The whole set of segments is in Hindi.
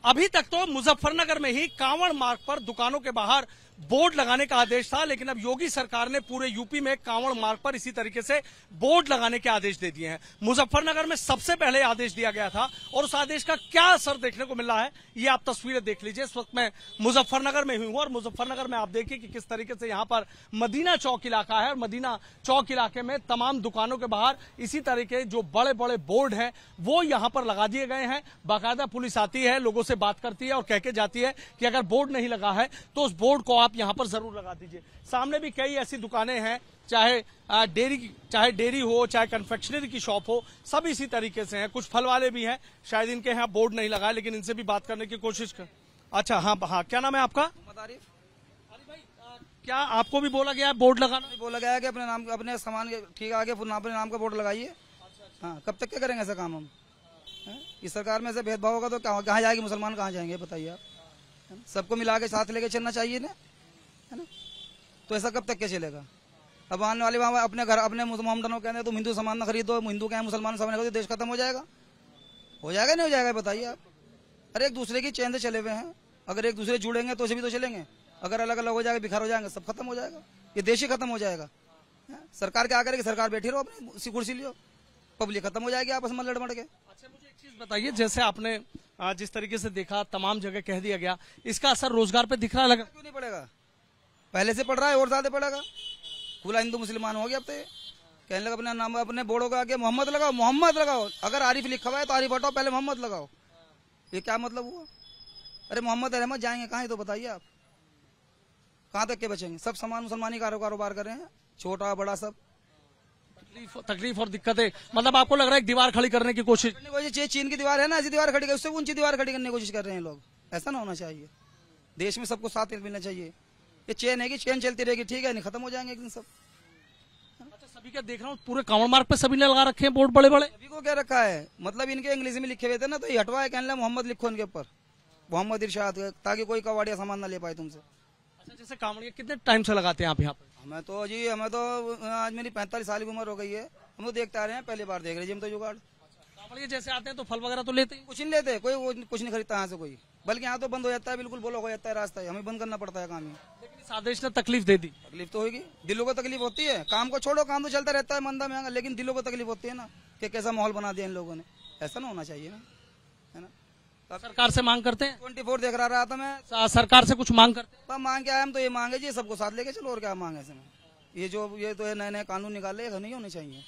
अभी तक तो मुजफ्फरनगर में ही कांवड़ मार्ग पर दुकानों के बाहर बोर्ड लगाने का आदेश था, लेकिन अब योगी सरकार ने पूरे यूपी में कांवड़ मार्ग पर इसी तरीके से बोर्ड लगाने के आदेश दे दिए हैं। मुजफ्फरनगर में सबसे पहले आदेश दिया गया था और उस आदेश का क्या असर देखने को मिल रहा है, ये आप तस्वीरें देख लीजिए। इस वक्त मैं मुजफ्फरनगर में हूं और मुजफ्फरनगर में आप देखिए कि किस तरीके से यहाँ पर मदीना चौक इलाका है और मदीना चौक इलाके में तमाम दुकानों के बाहर इसी तरीके जो बड़े बड़े बोर्ड हैं वो यहाँ पर लगा दिए गए हैं। बाकायदा पुलिस आती है, लोगों से बात करती है और कह के जाती है कि अगर बोर्ड नहीं लगा है तो उस बोर्ड को आप यहाँ पर जरूर लगा दीजिए। सामने भी कई ऐसी दुकानें हैं, चाहे डेयरी हो, चाहे कन्फेक्शनरी की शॉप हो, सब इसी तरीके से हैं। कुछ फल वाले भी हैं, शायद इनके यहाँ बोर्ड नहीं लगा है, लेकिन इनसे भी बात करने की कोशिश कर। अच्छा, हाँ, क्या नाम है आपका? तारीफ। अरे भाई, क्या आपको भी बोला गया है बोर्ड लगाना? बोला गया है कि अपने नाम, अपने सामान के ठीक आगे अपने नाम का बोर्ड लगाइए। हाँ, कब तक क्या करेंगे ऐसा काम हम? इस सरकार में ऐसा भेदभाव होगा तो कहाँ जाएगी, मुसलमान कहाँ जाएंगे बताइए आप? सबको मिला के साथ लेके चलना चाहिए ना, है ना? तो ऐसा कब तक क्या चलेगा? अब आने वाले वहाँ अपने घर अपने मोहम्मदनों कहते हैं तुम हिंदू सामान ना खरीदो, हिंदू क्या मुसलमान सामान खरीदो, देश खत्म हो जाएगा? हो जाएगा नहीं हो जाएगा बताइए आप? अरे एक दूसरे की चैन से चले हुए हैं, अगर एक दूसरे जुड़ेंगे तो भी तो चलेंगे। अगर अलग अलग हो जाएगा, बिखर हो जाएंगे, सब खत्म हो जाएगा, ये देश ही खत्म हो जाएगा। सरकार क्या करेगी? सरकार बैठी रहो अपनी कुर्सी लियो, पब्लिक खत्म हो जाएगी आपस में लड़ मड़ के। अच्छा, मुझे एक चीज बताइए, जैसे आपने जिस तरीके से देखा तमाम जगह कह दिया गया, इसका असर रोजगार पे दिख रहा लगा? क्यों नहीं पड़ेगा? पहले से पड़ रहा है और ज्यादा पड़ेगा। खुला हिंदू मुसलमान हो गया अब तो। कहने लगा अपने नाम अपने बोर्डों का आगे मोहम्मद लगाओ, मोहम्मद लगाओ। अगर आरिफ लिखा हुआ है तो आरिफ हटाओ, पहले मोहम्मद लगाओ। ये क्या मतलब हुआ? अरे मोहम्मद अहमद जाएंगे कहाँ? तो बताइए आप, कहाँ तक के बचेंगे? सब समान मुसलमानी कारोबार कर रहे हैं, छोटा बड़ा सब। तकलीफ और दिक्कतें, मतलब आपको लग रहा है एक दीवार खड़ी करने की कोशिश? चीन की दीवार है ना, ऐसी दीवार खड़ी कर, उससे ऊंची दीवार खड़ी करने की कोशिश कर रहे हैं लोग। ऐसा ना होना चाहिए, देश में सबको साथ मिलना चाहिए। ये चेन है कि चेन चलती रहेगी, ठीक है, नहीं खत्म हो जाएंगे एक दिन सब। अच्छा, सभी क्या देख रहा हूँ, पूरे कांवड़ मार्ग पे सभी ने लगा रखे हैं बोर्ड बड़े बड़े। सभी को क्या रखा है? मतलब इनके इंग्लिश में लिखे हुए थे ना, तो ये हटवाए, कहने लगा मोहम्मद लिखो इनके ऊपर, मोहम्मद इरशाद, ताकि कोई कवाड़िया सामान ना ले पाए तुमसे। अच्छा, जैसे कांवड़िया कितने टाइम से लगाते हैं आप यहाँ पे? हमें तो आज मेरी 45 साल की उम्र हो गई है, हम तो देखते आ रहे हैं, पहली बार देख रहे हैं हम तो जुगाड़। कांवड़िया जैसे आते हैं तो फल वगैरह तो लेते हैं? कुछ नहीं लेते, कोई कुछ नहीं खरीदता यहाँ से कोई, बल्कि यहाँ तो बंद हो जाता है, बिल्कुल ब्लॉक हो जाता है रास्ता, हमें बंद करना पड़ता है काम ही। लेकिन इस आदेश ने तकलीफ दे दी। तकलीफ तो होगी, दिलों को तकलीफ होती है। काम को छोड़ो, काम तो चलता रहता है मंदा महंगा, लेकिन दिलों को तकलीफ होती है ना कि कैसा माहौल बना दिया इन लोगों ने। ऐसा ना होना चाहिए ना, है ना? सरकार से मांग करते हैं? 24 देख रहा था मैं, सरकार से कुछ मांग करते हैं? मांग क्या है? हम तो ये मांगे जी सबको साथ लेके चलो, और क्या मांगे इसमें? ये तो नए नए कानून निकाले, नहीं होने चाहिए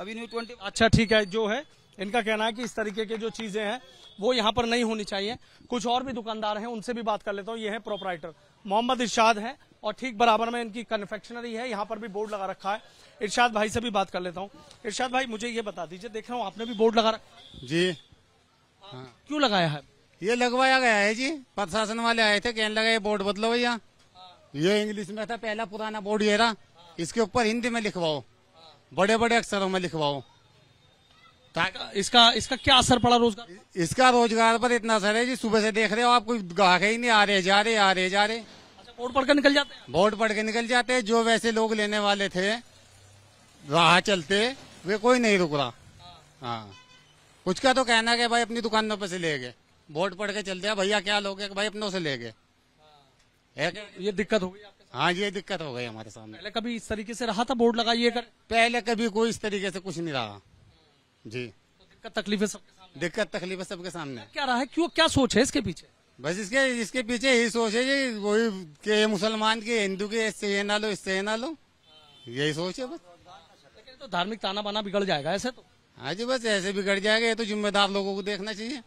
अभी न्यू 20। अच्छा, ठीक है, जो है इनका कहना है कि इस तरीके के जो चीजें हैं वो यहाँ पर नहीं होनी चाहिए। कुछ और भी दुकानदार हैं, उनसे भी बात कर लेता हूँ। ये है प्रोपराइटर मोहम्मद इरशाद है और ठीक बराबर में इनकी कन्फेक्शनरी है, यहाँ पर भी बोर्ड लगा रखा है। इरशाद भाई से भी बात कर लेता हूँ। इरशाद भाई, मुझे ये बता दीजिए, देख रहा हूँ आपने भी बोर्ड लगा रखा जी। हाँ, क्यों लगाया है? ये लगवाया गया है जी, प्रशासन वाले आए थे, कहने लगे ये बोर्ड बदलो भैया। ये इंग्लिश में था पहला पुराना बोर्ड ये रहा, इसके ऊपर हिंदी में लिखवाओ, बड़े बड़े अक्षरों में लिखवाओ। इसका क्या असर पड़ा रोजगार? इसका रोजगार पर इतना असर है जी, सुबह से देख रहे हो आप, कोई ग्राहक ही नहीं, आ रहे जा रहे। अच्छा, बोर्ड पढ़ कर निकल जाते हैं? बोर्ड पढ़ के निकल जाते हैं। जो वैसे लोग लेने वाले थे राह चलते, वे कोई नहीं रुक रहा। हाँ, कुछ का तो कहना है कि भाई अपनी दुकानों पे से ले गए, बोर्ड पढ़ के चलते हैं, भैया क्या लोगे? भाई अपनों से ले गए। ये दिक्कत हो गई आपके साथ? हाँ, ये दिक्कत हो गई हमारे सामने। पहले कभी इस तरीके से रहा था बोर्ड लगाइए कर? पहले कभी कोई इस तरीके से कुछ नहीं रहा जी। तो दिक्कत तकलीफ है सबके सामने? दिक्कत तकलीफ है सबके सामने। क्या रहा है, क्यों, क्या सोच है इसके पीछे? बस इसके पीछे यही सोच है जी, वही के मुसलमान के हिंदू के, इससे ये ना लो, इससे ये ना लो, यही सोच है बस। लेकिन तो धार्मिक ताना बाना बिगड़ जाएगा ऐसे तो। हाँ जी, बस ऐसे बिगड़ जाएगा। ये तो जिम्मेदार लोगों को देखना चाहिए,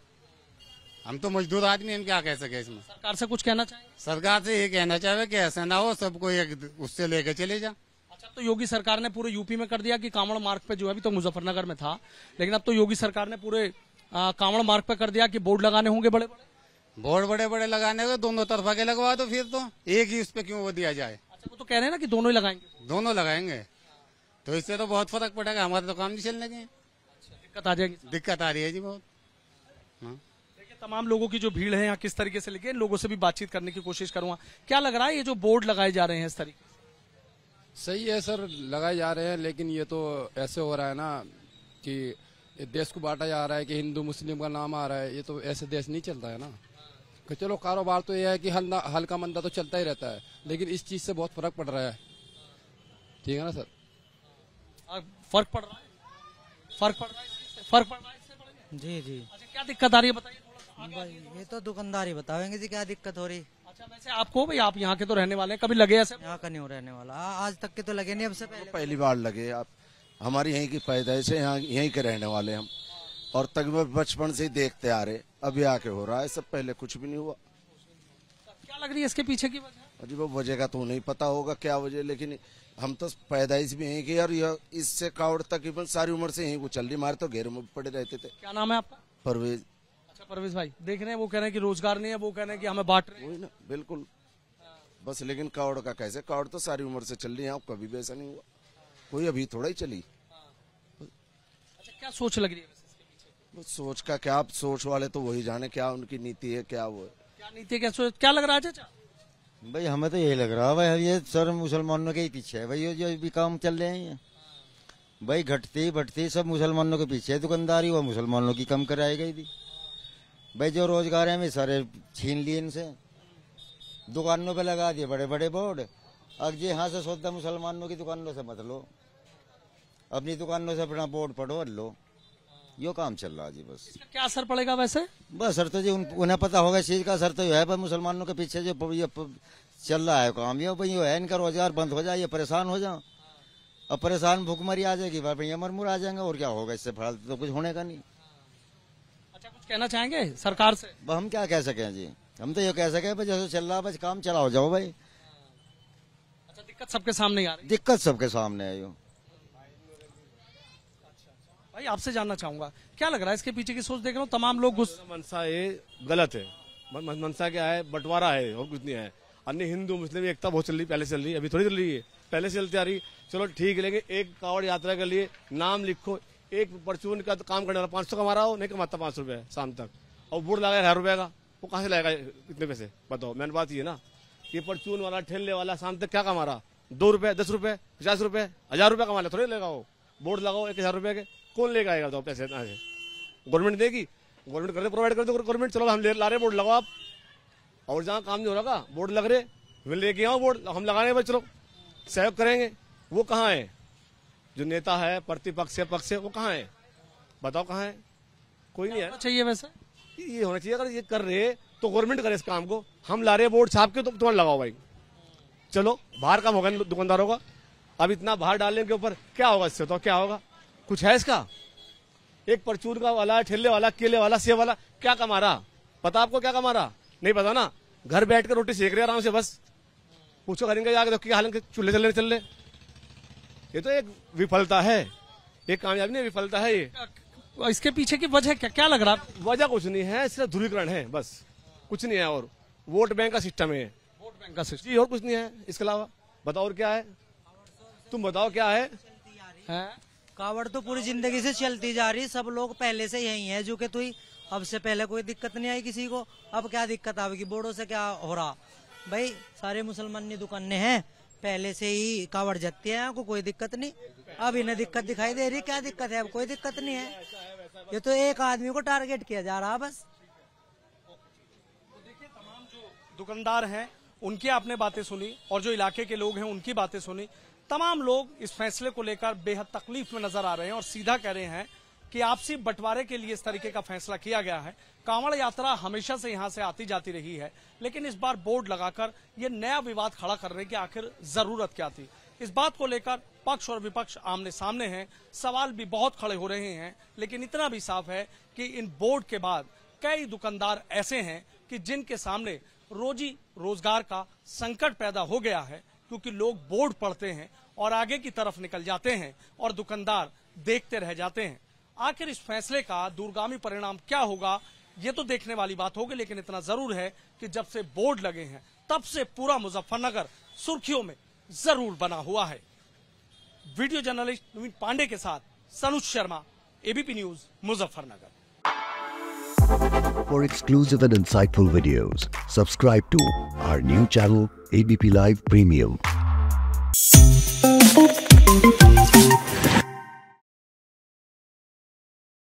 हम तो मजदूर आदमी, हम क्या कह सके इसमें। सरकार से कुछ कहना चाहिए? सरकार से ये कहना चाहे कि ऐसा ना हो, सबको एक उससे लेकर चले जा। अच्छा, तो योगी सरकार ने पूरे यूपी में कर दिया कि कांवड़ मार्ग पे जो है, अभी तो मुजफ्फरनगर में था, लेकिन अब तो योगी सरकार ने पूरे कांवड़ मार्ग पे कर दिया कि बोर्ड लगाने होंगे बड़े बड़े। बोर्ड बड़े बड़े लगाने को दोनों तरफा के लगवा दो, फिर तो एक ही उस पे क्यों वो दिया जाए? अच्छा, वो तो कह रहे हैं ना कि दोनों ही लगाएंगे। दोनों लगाएंगे तो इससे तो बहुत फर्क पड़ेगा, हमारे तो काम नहीं चलने के। दिक्कत आ जाएगी? दिक्कत आ रही है जी बहुत। हाँ, देखिए तमाम लोगों की जो भीड़ है यहाँ किस तरीके से लेके, लोगों से भी बातचीत करने की कोशिश करूंगा। क्या लग रहा है ये जो बोर्ड लगाए जा रहे हैं इस तरीके से? सही है सर, लगाए जा रहे हैं, लेकिन ये तो ऐसे हो रहा है ना कि ये देश को बांटा जा रहा है कि हिंदू मुस्लिम का नाम आ रहा है, ये तो ऐसे देश नहीं चलता है ना। कि चलो कारोबार तो ये है कि हल्का मंदा तो चलता ही रहता है, लेकिन इस चीज से बहुत फर्क पड़ रहा है। ठीक है ना सर? फर्क पड़ रहा है, फर्क पड़ रहा है इससे? जी जी। अच्छा, क्या दिक्कत आ रही है बताइए थोड़ा सा। भाई ये तो दुकानदारी बताएंगे जी क्या दिक्कत हो रही। अच्छा, वैसे आपको भाई, आप यहाँ के तो रहने वाले हैं, कभी लगे ऐसे? यहाँ का नहीं हो रहने वाला, आज तक के तो लगे नहीं, अब से पहले पहली बार लगे। आप हमारी यहीं की पैदाइश है, यहाँ यहीं के रहने वाले हम, और तकरीबन बचपन से ही देखते आ रहे, अभी आके हो रहा है, सब पहले कुछ भी नहीं हुआ। क्या लग रही है इसके पीछे की वजह? अजी वो वजह का तो नहीं पता होगा क्या वजह, लेकिन हम तो पैदाइश भी यहीं की, और यह इससे कावड़ तकरीबन सारी उम्र से यहीं को चल रही। हमारे तो घेर में पड़े रहते थे। क्या नाम है आपका? परवेज। अच्छा परवेज भाई, देख रहे हैं वो कह रहे हैं कि रोजगार नहीं है, वो कह रहे हैं कि हमें बांट रहे हैं। वही ना, बिल्कुल बस। लेकिन कावड़ का कैसे, कावड़ तो सारी उम्र से चल रही है, कभी भी ऐसा नहीं हुआ, कोई अभी थोड़ा ही चली। अच्छा, क्या सोच लग रही है वैसे इसके पीछे? वो सोच का क्या, आप सोच वाले तो वही जाने क्या उनकी नीति है, क्या वो है। क्या नीति है, क्या सोच, क्या लग रहा है चाचा? भाई हमें तो यही लग रहा है भाई, ये सर मुसलमानों के ही पीछे है भाई, ये जो भी काम चल रहे हैं भाई, घटती बढ़ती सब मुसलमानों के पीछे है। दुकानदारी वो मुसलमानों की कम कराई गई थी भाई। जो रोजगार है हमें सारे छीन लिए इनसे, दुकानों पे लगा दिए बड़े बड़े बोर्ड। अब जी यहाँ से सौदा मुसलमानों की दुकानों से मत लो, अपनी दुकानों से अपना बोर्ड पढ़ो लो, यो काम चल रहा है जी बस। इसका क्या असर पड़ेगा वैसे? बस सर तो जी उन्हें पता होगा इस चीज का असर तो है, पर मुसलमानों के पीछे जो ये चल रहा है काम, ये भाई है इनका रोजगार बंद हो जाए, ये परेशान हो जाओ, अब परेशान भूखमरी आ जाएगी, भाई मरमुर आ जाएंगे, और क्या होगा इससे फालतू तो कुछ होने का नहीं। अच्छा, कुछ कहना चाहेंगे सरकार से? हम क्या कह सके जी, हम तो ये कह सके भाई जैसे चल रहा है बस काम चलाओ जाओ भाई। अच्छा, दिक्कत सबके सामने आ रही है? दिक्कत सबके सामने है यो। भाई आपसे जानना चाहूंगा, क्या लग रहा है इसके पीछे की सोच? देख रहा हूँ तमाम लोग मनसा ये गलत है। मनसा क्या है, बंटवारा है और कुछ नहीं है। अन्य हिंदू मुस्लिम एकता बहुत चल रही, पहले चल रही, अभी थोड़ी चल रही है, पहले से चलती आ रही। चलो ठीक है, लेकिन एक कावड़ यात्रा के लिए नाम लिखो, एक परचून का काम करने वाला 500 कमा रहा हो, नहीं कमाता 5 रुपए शाम तक, और बोर्ड लगा 1000 रुपए का, वो कहाँ से लाएगा इतने पैसे? बताओ, मैंने बात ये ना, ये परचून वाला ठेले वाला शाम तक क्या कमा रहा? 2 रुपए, 10 रुपए, 50 रुपए, 1000 रुपए कमा ले, थोड़े लेगा वो। बोर्ड लगाओ 1000 रुपए के, कौन लेगा आएगा? तो पैसे गवर्नमेंट देगी, गवर्नमेंट कर दे, प्रोवाइड कर दो गवर्नमेंट। चलो हम ला रहे बोर्ड लगाओ आप, और जहाँ काम नहीं हो रहा बोर्ड लग रहे, लेके आओ बोर्ड, हम लगाने भाई, चलो सहयोग करेंगे। वो कहाँ है जो नेता है, प्रतिपक्ष है, पक्ष है, वो कहाँ है? बताओ कहाँ है? कोई नहीं है। चाहिए वैसे ये होना चाहिए, अगर ये कर रहे तो गवर्नमेंट करे इस काम को। हम ला रहे बोर्ड छाप के, तो तुम्हारा लगाओ भाई, चलो बाहर काम होगा दुकानदारों का। अब इतना बाहर डालने के ऊपर क्या होगा इससे? तो क्या होगा? कुछ है इसका? एक परचून का वाला, ठेले वाला, केले वाला, सेब वाला क्या कमा रहा? पता आपको क्या कमा रहा? नहीं पता ना। घर बैठ कर रोटी सेक रहे आराम से, बस पूछो करेंगे जाके, तो क्या हाल चूल्हे चल रहे। ये तो एक विफलता है, एक कामयाबी नहीं, विफलता है ये। इसके पीछे की वजह क्या लग रहा है? वजह कुछ नहीं है, सिर्फ ध्रुवीकरण है, बस कुछ नहीं है। और वोट बैंक का सिस्टम है, वोट बैंक का सिस्टम जी, और कुछ नहीं है इसके अलावा। बताओ और क्या है? तुम बताओ क्या है? कावड़ तो पूरी जिंदगी से चलती जा रही, सब लोग पहले से यही है जो कि तुई, अब से पहले कोई दिक्कत नहीं आई किसी को, अब क्या दिक्कत आएगी? बोर्डों से क्या हो रहा भाई? सारे मुसलमानी दुकानें हैं, पहले से ही कावड़ जगती है, को कोई दिक्कत नहीं। अब इन्हें दिक्कत दिखाई दे रही, क्या दिक्कत है? अब कोई दिक्कत नहीं है, ये तो एक आदमी को टारगेट किया जा रहा बस। दुकानदार हैं उनकी आपने बातें सुनी, और जो इलाके के लोग हैं उनकी बातें सुनी। तमाम लोग इस फैसले को लेकर बेहद तकलीफ में नजर आ रहे हैं और सीधा कह रहे हैं कि आपसी बंटवारे के लिए इस तरीके का फैसला किया गया है। कांवड़ यात्रा हमेशा से यहां से आती जाती रही है, लेकिन इस बार बोर्ड लगाकर ये नया विवाद खड़ा करने की आखिर जरूरत क्या थी? इस बात को लेकर पक्ष और विपक्ष आमने सामने हैं, सवाल भी बहुत खड़े हो रहे हैं। लेकिन इतना भी साफ है कि इन बोर्ड के बाद कई दुकानदार ऐसे हैं कि जिनके सामने रोजी रोजगार का संकट पैदा हो गया है, क्योंकि लोग बोर्ड पढ़ते हैं और आगे की तरफ निकल जाते हैं और दुकानदार देखते रह जाते हैं। आखिर इस फैसले का दूरगामी परिणाम क्या होगा, ये तो देखने वाली बात होगी। लेकिन इतना जरूर है कि जब से बोर्ड लगे हैं तब से पूरा मुजफ्फरनगर सुर्खियों में जरूर बना हुआ है। वीडियो जर्नलिस्ट नवीन पांडे के साथ Sanuj Sharma, ABP news, Muzaffarnagar. For exclusive and insightful videos, subscribe to our new channel ABP Live Premium.